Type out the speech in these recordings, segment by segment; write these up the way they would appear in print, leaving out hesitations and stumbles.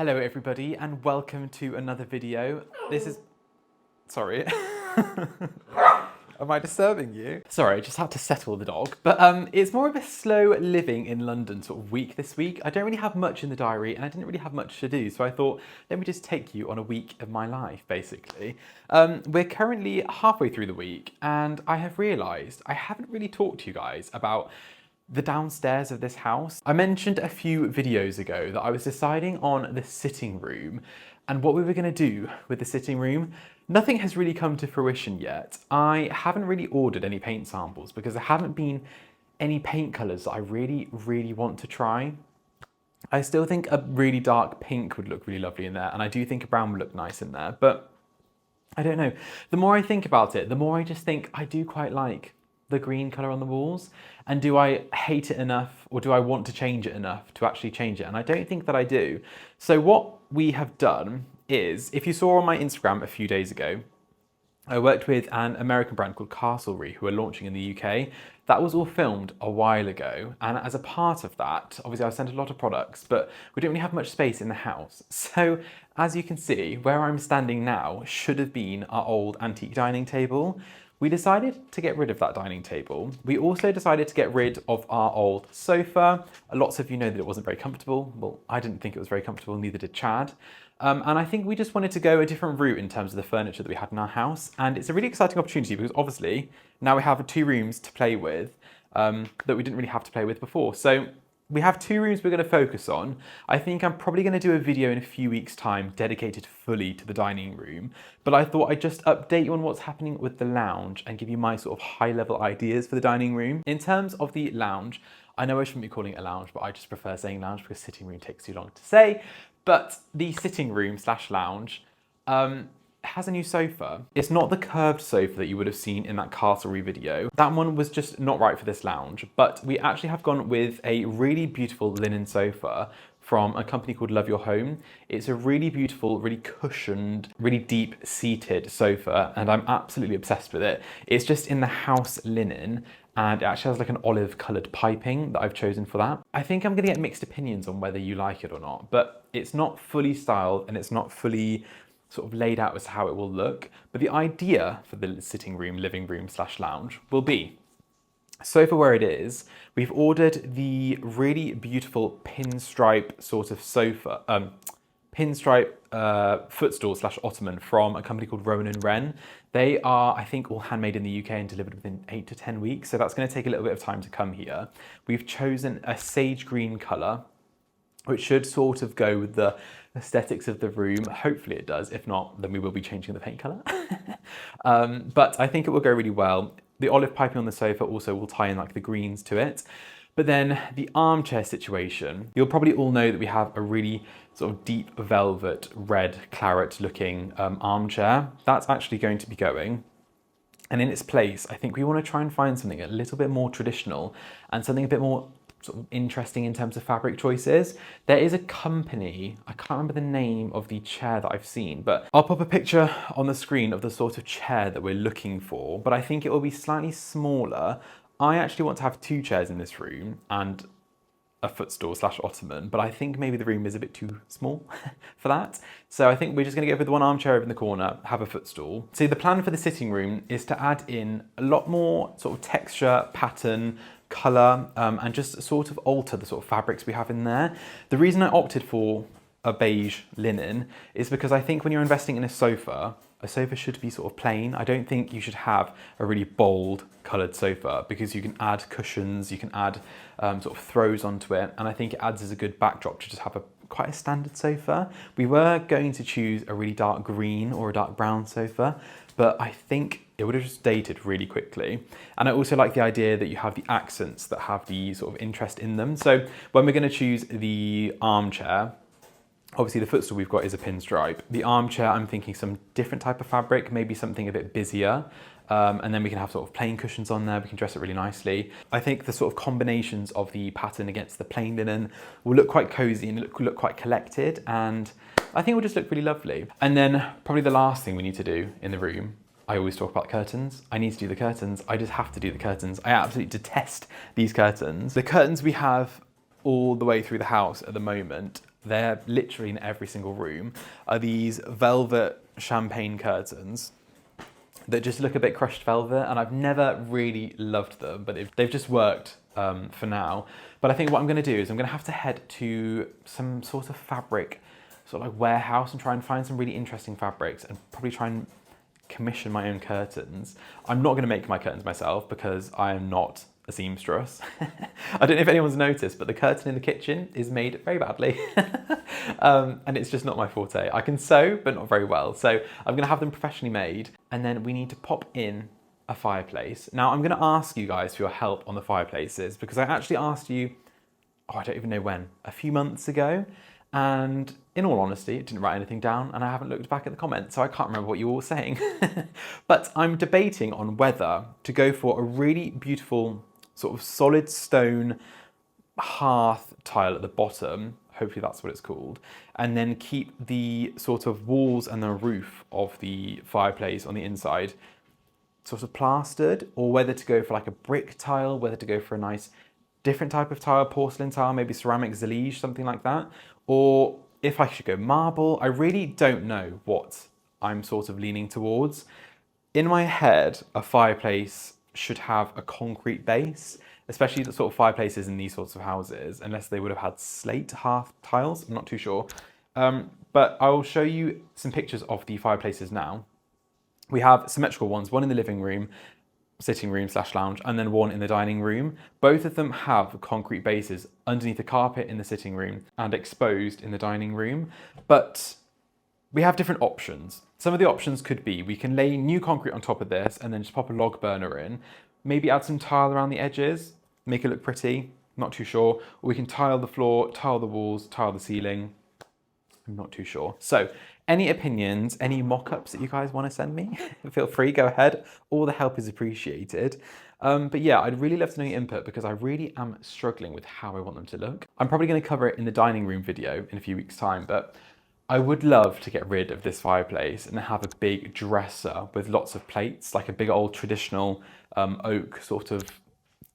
Hello everybody and welcome to another video. This is... Sorry. Am I disturbing you? Sorry, I just had to settle the dog. But it's more of a slow living in London sort of week this week. I don't really have much in the diary and I didn't really have much to do. So I thought, let me just take you on a week of my life, basically. We're currently halfway through the week and I have realised I haven't really talked to you guys about the downstairs of this house. I mentioned a few videos ago that I was deciding on the sitting room and what we were going to do with the sitting room. Nothing has really come to fruition yet. I haven't really ordered any paint samples because there haven't been any paint colours that I really want to try. I still think a really dark pink would look really lovely in there, and I do think a brown would look nice in there, but I don't know. The more I think about it, the more I just think I do quite like the green colour on the walls. And do I hate it enough, or do I want to change it enough to actually change it? And I don't think that I do. So what we have done is, if you saw on my Instagram a few days ago, I worked with an American brand called ASHLEIGH who are launching in the UK. That was all filmed a while ago. And as a part of that, obviously I sent a lot of products, but we don't really have much space in the house. So as you can see, where I'm standing now should have been our old antique dining table. We decided to get rid of that dining table. We also decided to get rid of our old sofa. Lots of you know that it wasn't very comfortable. Well, I didn't think it was very comfortable, neither did Chad. And I think we just wanted to go a different route in terms of the furniture that we had in our house. And it's a really exciting opportunity because obviously now we have 2 rooms to play with that we didn't really have to play with before. So we have 2 rooms we're going to focus on. I think I'm probably going to do a video in a few weeks' time dedicated fully to the dining room, but I thought I'd just update you on what's happening with the lounge and give you my sort of high-level ideas for the dining room. In terms of the lounge, I know I shouldn't be calling it a lounge, but I just prefer saying lounge because sitting room takes too long to say, but the sitting room / lounge has a new sofa. It's not the curved sofa that you would have seen in that Castlereagh video. That one was just not right for this lounge, but we actually have gone with a really beautiful linen sofa from a company called Love Your Home. It's a really beautiful, really cushioned, really deep seated sofa, and I'm absolutely obsessed with it. It's just in the house linen, and it actually has like an olive coloured piping that I've chosen for that. I think I'm gonna get mixed opinions on whether you like it or not, but it's not fully styled and it's not fully sort of laid out as how it will look. But the idea for the sitting room, living room / lounge will be sofa where it is. We've ordered the really beautiful pinstripe sort of sofa, pinstripe footstool / ottoman from a company called Rowan & Wren. They are, I think, all handmade in the UK and delivered within 8 to 10 weeks. So that's going to take a little bit of time to come here. We've chosen a sage green colour, which should sort of go with the aesthetics of the room. Hopefully it does. If not, then we will be changing the paint colour. But I think it will go really well. The olive piping on the sofa also will tie in like the greens to it. But then the armchair situation, you'll probably all know that we have a really sort of deep velvet, red claret looking armchair. That's actually going to be going. And in its place, I think we want to try and find something a little bit more traditional and something a bit more sort of interesting in terms of fabric choices. There is a company, I can't remember the name of the chair that I've seen, but I'll pop a picture on the screen of the sort of chair that we're looking for, but I think it will be slightly smaller. I actually want to have 2 chairs in this room and a footstool / ottoman, but I think maybe the room is a bit too small for that. So I think we're just gonna go with 1 armchair over in the corner, have a footstool. So the plan for the sitting room is to add in a lot more sort of texture, pattern, colour, and just sort of alter the sort of fabrics we have in there. The reason I opted for a beige linen is because I think when you're investing in a sofa should be sort of plain. I don't think you should have a really bold coloured sofa because you can add cushions, you can add sort of throws onto it, and I think it adds as a good backdrop to just have quite a standard sofa. We were going to choose a really dark green or a dark brown sofa, but I think it would have just dated really quickly. And I also like the idea that you have the accents that have the sort of interest in them. So when we're going to choose the armchair, obviously the footstool we've got is a pinstripe. The armchair, I'm thinking some different type of fabric, maybe something a bit busier. And then we can have sort of plain cushions on there. We can dress it really nicely. I think the sort of combinations of the pattern against the plain linen will look quite cozy and look quite collected. And I think it will just look really lovely. And then probably the last thing we need to do in the room, I always talk about curtains. I need to do the curtains. I just have to do the curtains. I absolutely detest these curtains. The curtains we have all the way through the house at the moment they're literally in every single room, are these velvet champagne curtains that just look a bit crushed velvet, and I've never really loved them, but they've just worked for now. But I think what I'm going to do is I'm going to have to head to some sort of fabric, sort of like warehouse, and try and find some really interesting fabrics and probably try and commission my own curtains. I'm not going to make my curtains myself because I am not a seamstress. I don't know if anyone's noticed, but the curtain in the kitchen is made very badly. And it's just not my forte. I can sew, but not very well. So I'm going to have them professionally made, and then we need to pop in a fireplace. Now I'm going to ask you guys for your help on the fireplaces, because I actually asked you, I don't even know when, a few months ago. And in all honesty, it didn't write anything down, and I haven't looked back at the comments, so I can't remember what you were all saying. But I'm debating on whether to go for a really beautiful sort of solid stone hearth tile at the bottom, hopefully that's what it's called, and then keep the sort of walls and the roof of the fireplace on the inside sort of plastered, or whether to go for like a brick tile, whether to go for a nice different type of tile, porcelain tile, maybe ceramic Zlige, something like that, or if I should go marble. I really don't know what I'm sort of leaning towards. In my head, a fireplace should have a concrete base, especially the sort of fireplaces in these sorts of houses, unless they would have had slate hearth tiles, I'm not too sure. But I will show you some pictures of the fireplaces now. We have symmetrical ones, one in the living room, sitting room / lounge, and then one in the dining room. Both of them have concrete bases underneath the carpet in the sitting room and exposed in the dining room. But we have different options. Some of the options could be, we can lay new concrete on top of this and then just pop a log burner in, maybe add some tile around the edges, make it look pretty, not too sure. Or we can tile the floor, tile the walls, tile the ceiling, I'm not too sure. So any opinions, any mock-ups that you guys want to send me, feel free, go ahead. All the help is appreciated. But yeah, I'd really love to know your input, because I really am struggling with how I want them to look. I'm probably going to cover it in the dining room video in a few weeks' time, but I would love to get rid of this fireplace and have a big dresser with lots of plates, like a big old traditional oak sort of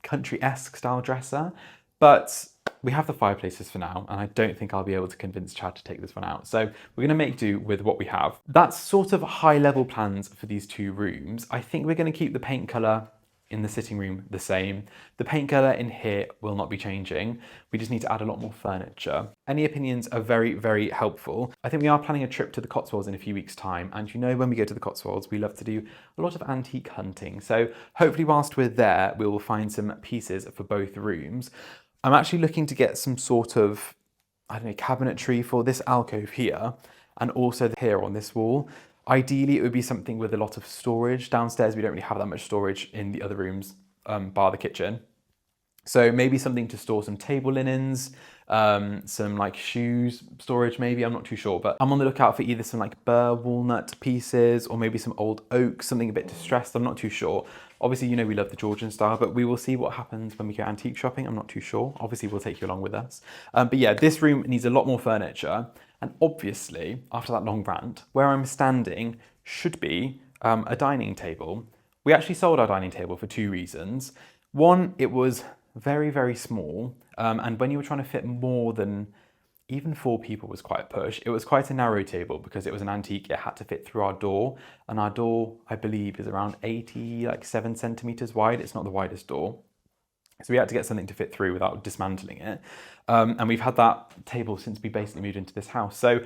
country-esque style dresser. But we have the fireplaces for now, and I don't think I'll be able to convince Chad to take this one out. So we're going to make do with what we have. That's sort of high-level plans for these two rooms. I think we're going to keep the paint colour in the sitting room the same. The paint colour in here will not be changing. We just need to add a lot more furniture. Any opinions are very, very helpful. I think we are planning a trip to the Cotswolds in a few weeks' time, and you know when we go to the Cotswolds, we love to do a lot of antique hunting. So hopefully whilst we're there, we will find some pieces for both rooms. I'm actually looking to get some sort of, I don't know, cabinetry for this alcove here, and also here on this wall. Ideally, it would be something with a lot of storage. Downstairs, we don't really have that much storage in the other rooms, bar the kitchen. So maybe something to store some table linens, some like shoes storage maybe, I'm not too sure. But I'm on the lookout for either some like burr walnut pieces, or maybe some old oak, something a bit distressed, I'm not too sure. Obviously, you know we love the Georgian style, but we will see what happens when we go antique shopping, I'm not too sure. Obviously, we'll take you along with us. But yeah, this room needs a lot more furniture. And obviously, after that long rant, where I'm standing should be a dining table. We actually sold our dining table for two reasons. One, it was very, very small. And when you were trying to fit more than even 4 people was quite a push. It was quite a narrow table because it was an antique. It had to fit through our door. And our door, I believe, is around 7 centimeters wide. It's not the widest door. So we had to get something to fit through without dismantling it. And we've had that table since we basically moved into this house. So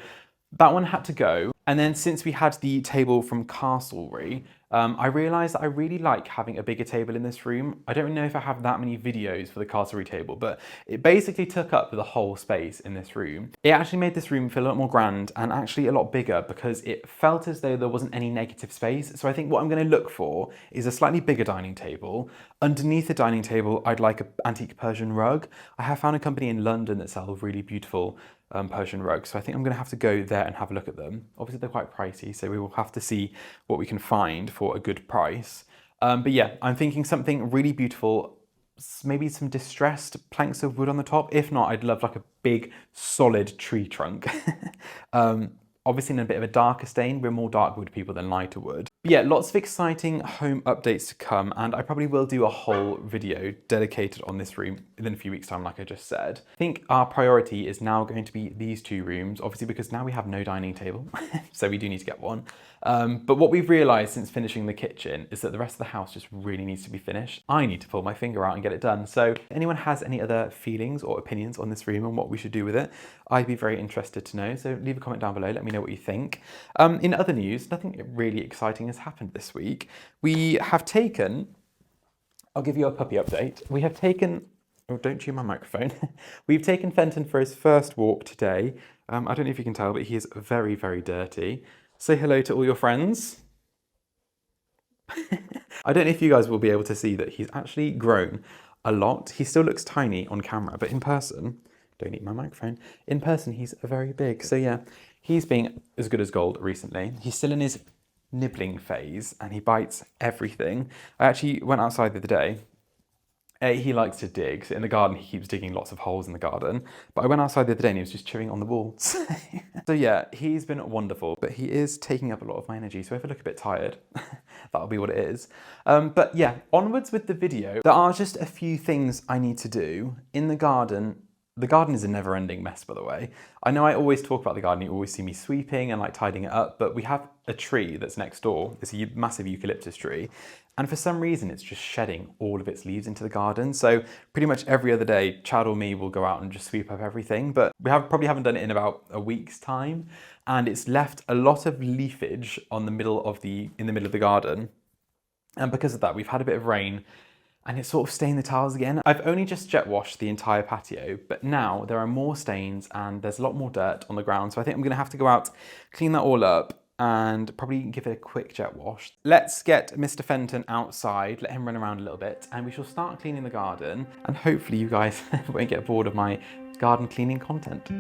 that one had to go. And then since we had the table from Castlereagh, I realised that I really like having a bigger table in this room. I don't know if I have that many videos for the Castlereagh table, but it basically took up the whole space in this room. It actually made this room feel a lot more grand and actually a lot bigger because it felt as though there wasn't any negative space. So I think what I'm going to look for is a slightly bigger dining table. Underneath the dining table, I'd like an antique Persian rug. I have found a company in London that sells really beautiful Persian rugs, so I think I'm going to have to go there and have a look at them. Obviously they're quite pricey, so we will have to see what we can find for a good price. But yeah, I'm thinking something really beautiful, maybe some distressed planks of wood on the top. If not, I'd love like a big solid tree trunk. Obviously in a bit of a darker stain. We're more dark wood people than lighter wood. But yeah, lots of exciting home updates to come, and I probably will do a whole video dedicated on this room within a few weeks' time, like I just said. I think our priority is now going to be these two rooms, obviously because now we have no dining table, so we do need to get one. But what we've realised since finishing the kitchen is that the rest of the house just really needs to be finished. I need to pull my finger out and get it done. So if anyone has any other feelings or opinions on this room and what we should do with it, I'd be very interested to know. So leave a comment down below, let me know what you think. In other news, nothing really exciting has happened this week. We have taken, I'll give you a puppy update. We have taken, oh, don't chew my microphone. We've taken Fenton for his first walk today. I don't know if you can tell, but he is very, very dirty. Say hello to all your friends. I don't know if you guys will be able to see that he's actually grown a lot. He still looks tiny on camera, but in person, don't eat my microphone, in person he's very big. So yeah, he's been as good as gold recently. He's still in his nibbling phase and he bites everything. I actually went outside the other day. He likes to dig. So in the garden, he keeps digging lots of holes in the garden. But I went outside the other day and he was just chewing on the walls. So yeah, he's been wonderful, but he is taking up a lot of my energy. So if I look a bit tired, that'll be what it is. But yeah, onwards with the video. There are just a few things I need to do in the garden. The garden is a never-ending mess, by the way. I know I always talk about the garden, you always see me sweeping and like tidying it up, but we have a tree that's next door. It's a massive eucalyptus tree. And for some reason, it's just shedding all of its leaves into the garden. So pretty much every other day, Chad or me will go out and just sweep up everything. But we probably haven't done it in about a week's time. And it's left a lot of leafage in the middle of the garden. And because of that, we've had a bit of rain and it's sort of stained the tiles again. I've only just jet washed the entire patio, but now there are more stains and there's a lot more dirt on the ground. So I think I'm gonna have to go out, clean that all up and probably give it a quick jet wash. Let's get Mr. Fenton outside, let him run around a little bit, and we shall start cleaning the garden. And hopefully you guys won't get bored of my garden cleaning content.